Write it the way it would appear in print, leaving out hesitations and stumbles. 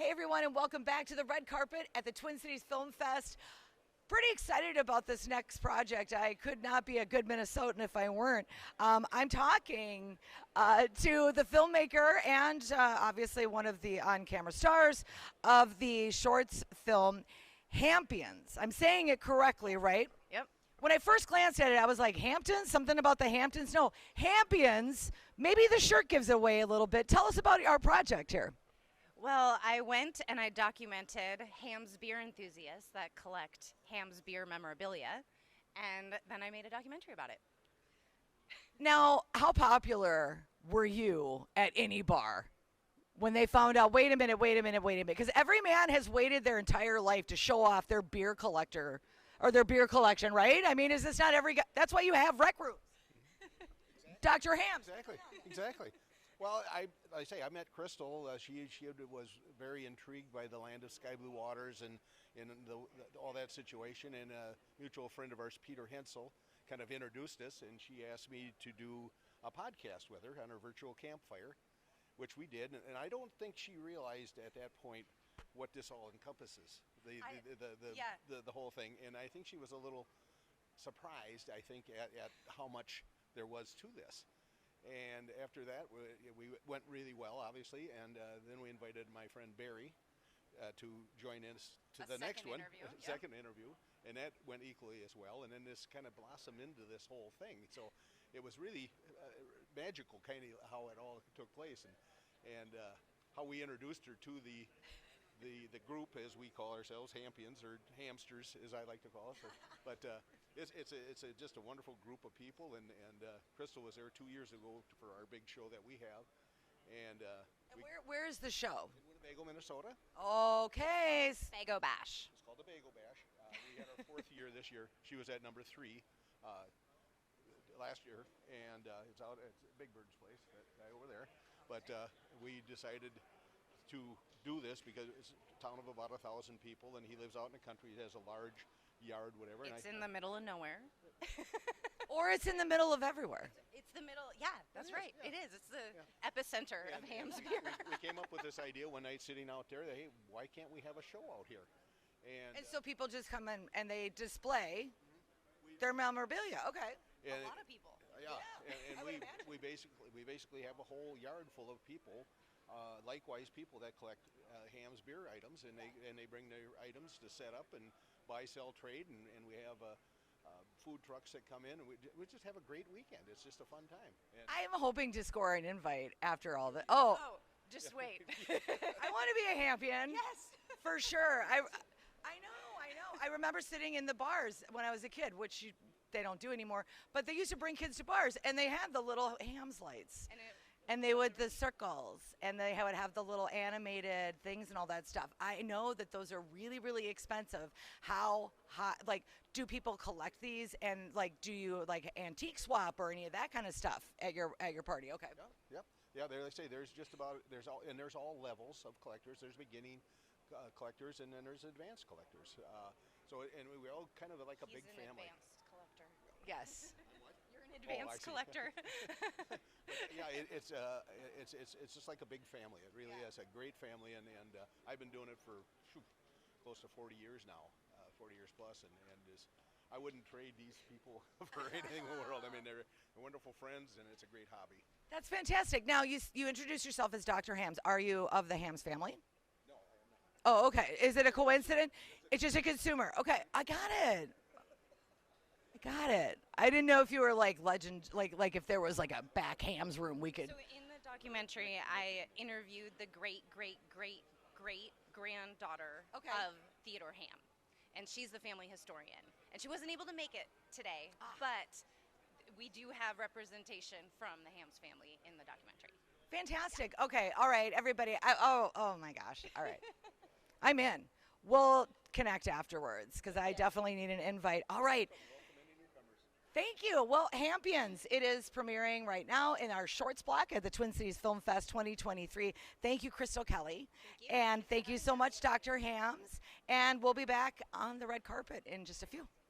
Hey everyone, and welcome back to the red carpet at the Twin Cities Film Fest. Pretty excited about this next project. I could not be a good Minnesotan if I weren't. I'm talking to the filmmaker and obviously one of the on-camera stars of the shorts film, Hammpions. I'm saying it correctly, right? Yep. When I first glanced at it, I was like, Hamptons? Something about the Hamptons? No, Hammpions. Maybe the shirt gives it away a little bit. Tell us about our project here. Well, I went and I documented Hamm's beer enthusiasts that collect Hamm's beer memorabilia, and then I made a documentary about it. Now, how popular were you at any bar when they found out, wait a minute, because every man has waited their entire life to show off their beer collector or their beer collection, right? I mean, is this not every guy? That's why you have rec rooms. Exactly. Dr. Ham. Exactly. Well, I met Krystal. She was very intrigued by the land of sky blue waters and all that situation. And a mutual friend of ours, Peter Hensel, kind of introduced us, and she asked me to do a podcast with her on her virtual campfire, which we did. And I don't think she realized at that point what this all encompasses, the whole thing. And I think she was a little surprised, I think, at how much there was to this. And after that, we went really well, obviously, and then we invited my friend Barry to join us to the next one, second interview, and that went equally as well. And then this kind of blossomed into this whole thing. So it was really magical, kind of how it all took place, and how we introduced her to the group, as we call ourselves, Hammpions, or hamsters, as I like to call us. But it's just a wonderful group of people, and Krystal was there 2 years ago for our big show that we have. And where is the show? In Winnebago, Minnesota. Okay. Bagel Bash. It's called the Bagel Bash. We had our fourth year this year. She was at number 3 last year, and it's out at Big Bird's place, that guy over there. But we decided to do this because it's a town of about 1,000 people, and he lives out in the country. He has a large yard, whatever. It's in the middle of nowhere. Or it's in the middle of everywhere. It's the middle. Yeah, that's right. Yeah. It is. It's the epicenter of Hamm's beer. We came up with this idea one night sitting out there that, hey, why can't we have a show out here? And so people just come in and they display their memorabilia. Okay. A lot of people. Yeah, and we basically have a whole yard full of people. Likewise, people that collect Hamm's beer items, and they bring their items to set up and buy, sell, trade, and we have food trucks that come in, and we just have a great weekend. It's just a fun time. And I am hoping to score an invite after all that. Just wait. I want to be a Hampion. Yes. For sure. I know. I remember sitting in the bars when I was a kid, which they don't do anymore, but they used to bring kids to bars, and they had the little Hamm's lights. And they would the circles, and they would have the little animated things and all that stuff. I know that those are really, really expensive. How hot? Like, do people collect these? And like, do you like antique swap or any of that kind of stuff at your party? Okay. Yeah. They say there's all levels of collectors. There's beginning collectors, and then there's advanced collectors. And we're all kind of like a big family. Advanced collector. Yes. Advanced collector. Yeah, it's just like a big family. It really is a great family, and I've been doing it for close to 40 years now, 40 years plus, and I wouldn't trade these people for anything in the world. I mean, they're wonderful friends, and it's a great hobby. That's fantastic. Now, you introduce yourself as Dr. Hams. Are you of the Hams family? No, I am not. Oh, okay. Is it a coincidence? It's just a consumer. Okay, I got it. I didn't know if you were like legend, like if there was like a back Hams room we could. So in the documentary, I interviewed the great granddaughter of Theodore Hamm, and she's the family historian. And she wasn't able to make it today, but we do have representation from the Hamm's family in the documentary. Fantastic. Okay. All right, everybody. Oh my gosh. All right. I'm in. We'll connect afterwards because I definitely need an invite. All right. Thank you. Well, Hammpions, it is premiering right now in our shorts block at the Twin Cities Film Fest 2023. Thank you, Krystal, Kelley. Thank you. And thank you so much, Dr. Hams. And we'll be back on the red carpet in just a few.